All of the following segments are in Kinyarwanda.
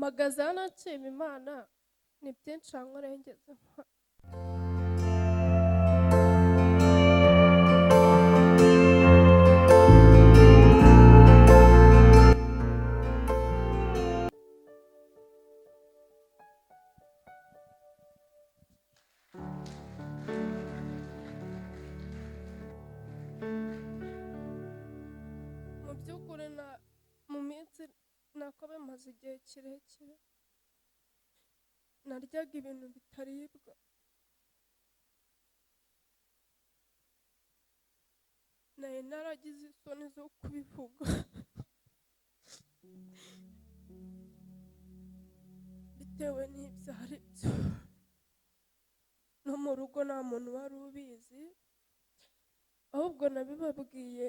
mpagaze hano nshima Imana ni byinshi nkurengeze. Mu by'ukuri mu minsi nako bimaze igihe kirekire naryaga ibintu bitaribwa, nari naragize isoni zo kubivuga bitewe n'ibyo ari byo, no mu rugo nta muntu wari ubizi, ahubwo nabibabwiye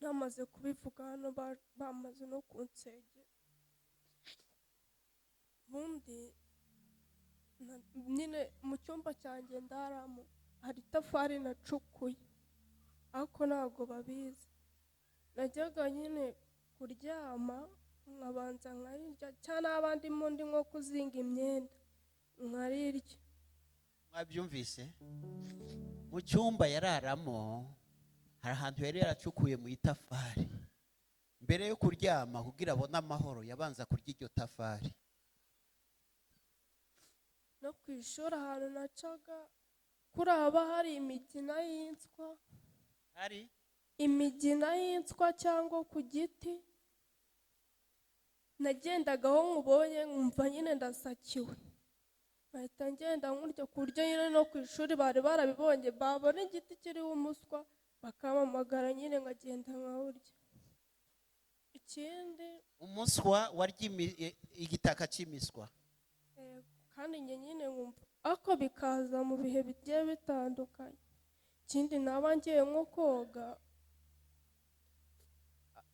namaze kubivuga hano bamaze no kunsengera. Ubundi nyine mu cyumba cyanjye ndaramo hari itafari nacukuye ariko ntabwo babizi. Najyaga nyine kuryama nkabanza nkarirya cyane abandi mundi nko kuzinga imyenda nkarirya. Mwabyumvise? Mu cyumba yararamo hari ahantu yari yaracukuye mu itafari. Mbere yo kuryama kugira abone amahoro yabanza kurya iryo tafari. No ku ishuri ahantu nacaga kuraba hari imigina y'inswa, hari imigina y'inswa cyangwa ku giti, nagendagaho nkubonye nkumva nyine ndasakiwe, bahita ngenda nkurya ku buryo nyine no ku ishuri bari barabibonye babona igiti kiriho umuswa bakampamagara nyine nkagenda nkawurya. Ikindi umuswa warya igitaka cy'imiswa, kandi njye nyine nkumva ako bikaza mu bihe bigiye bitandukanye. Ikindi naba ngiye nko koga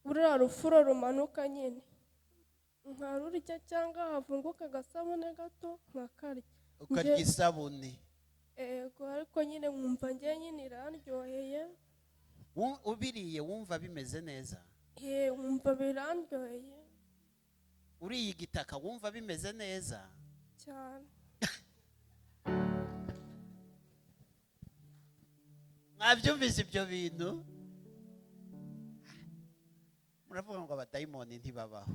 uriya rufuro rumanuka nyine nkarurya cyangwa havunguka agasabune gato nkakarya. ukarya isabune. Ariko nyine nkumva njye nyine irandyoheye. Ubiriye wumva bimeze neza? Wumva birandyoheye. Uriye igitaka wumva bimeze neza cyane. Mwabyumvise ibyo bintu? Muravuga ngo abadayimoni ntibabaho,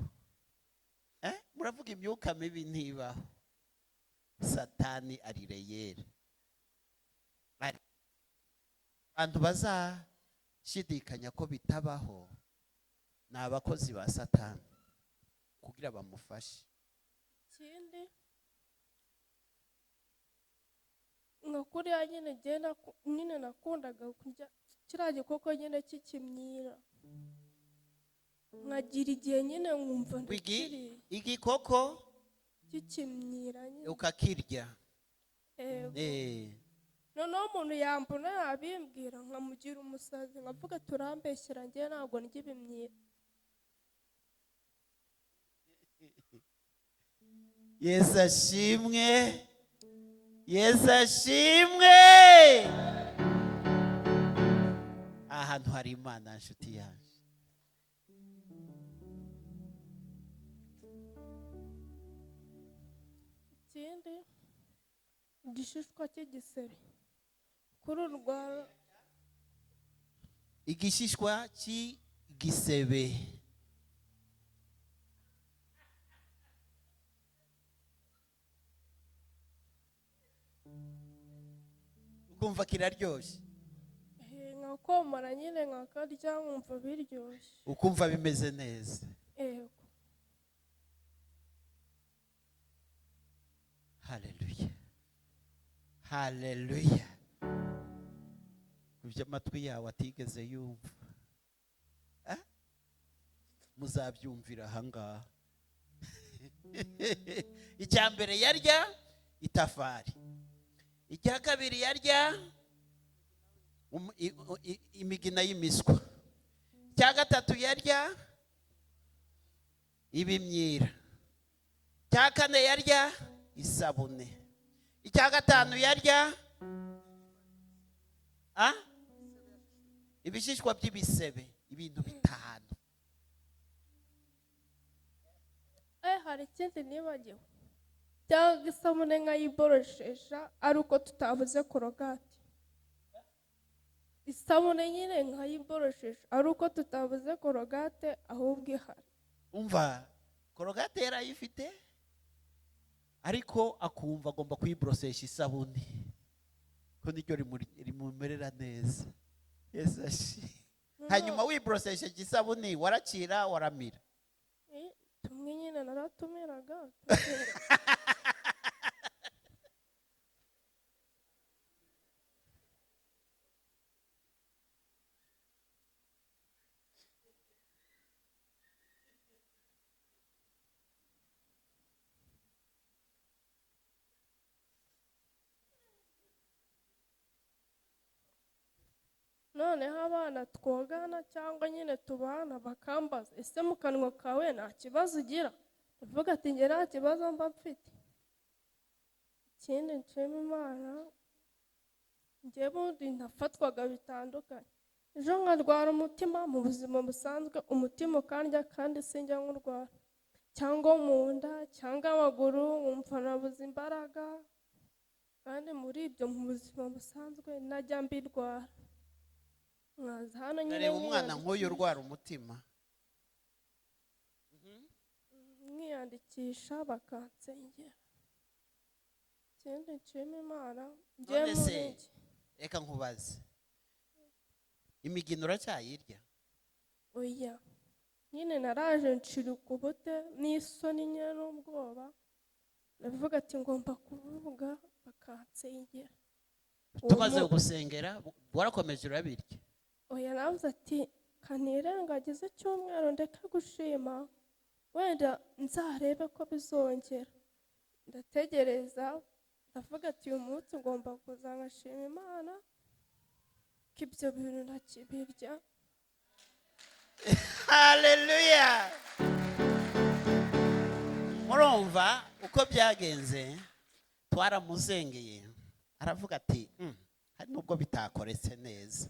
muravuga imyuka mibi ntibaho. Satani ari reyere. Abantu bazashidikanya ko bitabaho ni abakozi ba Satani kugira bamufashe. Ikindi nka kuriya nyine nakundaga kurya kiriya gikoko nyine cy'ikimyira, nkagira igihe nyine nkumva ndakiriye. Igikoko cy'ikimyira nyine ukakirya. noneho umuntu yambona yabimbwira nkamugira umusazi nkavuga turambeshyira njye ntabwo ndya ibimyira. Yesu ashimwe, Yesu ashimwe. Ahantu hari Imana nshuti yanjye. Ikindi igishishwa cy'igisebe kururwara. Igishishwa cy'igisebe ukumva kiraryoshye, nkakomara nyine nkakarya nkumva biryoshye, ukumva bimeze neza. Haleluya, haleluya. Ibyo amatwi yawe atigeze yumva muzabyumvira ahangaha. Icya mbere yarya itafari, icya kabiri yarya imigina y'imiswa, icya gatatu yarya ibimyira, icya kane yarya isabune, icya gatanu yarya ibishishwa by'ibisebe. Ibintu bitanu. hari ikindi nibagiwe, cyangwa isabune nkayiboroshesha ari uko tutavuze korogate. Isabune nyine nkayiboroshesha ari uko tutavuze korogate ahubwo ihari. Umva, korogate yarayifite ariko akumva agomba kuyiborosesha isabune ko niryo rimumerera neza. Yesu ashi. Hanyuma wiborosesheje isabune warakira waramira. Tumwe nyine naratumiraga. Noneho abana twogana cyangwa nyine tubana bakambaza, ese mu kanwa kawe nta kibazo ugira? Ndavuga ati njye nta kibazo mba mfite. Ikindi nshima Imana, njye bundi nafatwaga bitandukanye. Ejo nkarwara umutima mu buzima busanzwe, umutima ukandya kandi sinjya nkurwara. Cyangwa mu nda, cyangwa amaguru, nkumva nabuze imbaraga. Kandi muri ibyo mu buzima busanzwe najya mbirwara. Mwaza hano nyine Nareba umwana nk'uyu urwara umutima. Mwiyandikisha bakansengera. Ikindi nshima Imana, None se reka nkubaze, imigino uracyayirya? Oya, nyine naraje nshirika ubute n'isoni nyine n'ubwoba, ndavuga ati ngomba kuvuga bakansengera. Tumaze gusengera warakomeje urabirya? Oya, navuze ati kanirengagize icyumweru ndeke gushima, wenda nzarebe ko bizongera. Ndategereza, ndavuga ati uyu munsi ngomba kuza ngashima Imana ko ibyo bintu ntakibirya. Haleluya. Murumva uko byagenze, twaramuzengeye aravuga ati hari nubwo bitakoretse neza,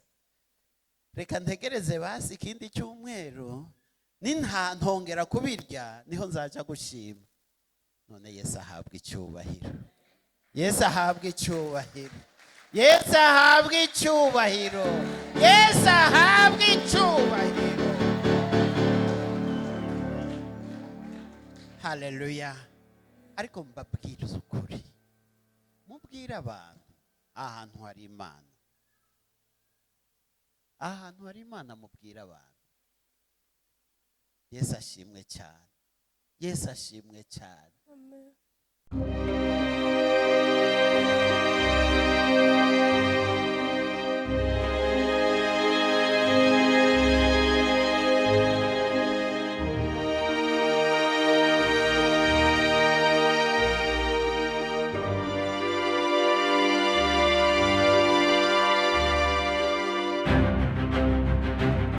reka ntegereze basi ikindi cyumweru ntongera kubirya niho nzaja gushima. None Yesu ahabwa icyubahiro. Yesu ahabwa icyubahiro. Yesu ahabwa icyubahiro. Yesu ahabwa icyubahiro. Haleluya. Ariko mbabwiriza ukuri, mubwire abantu ahantu hari Imana. Ahantu hari Imana mubwire abantu. Yesu ashimwe cyane. Yesu ashimwe cyane. Amen.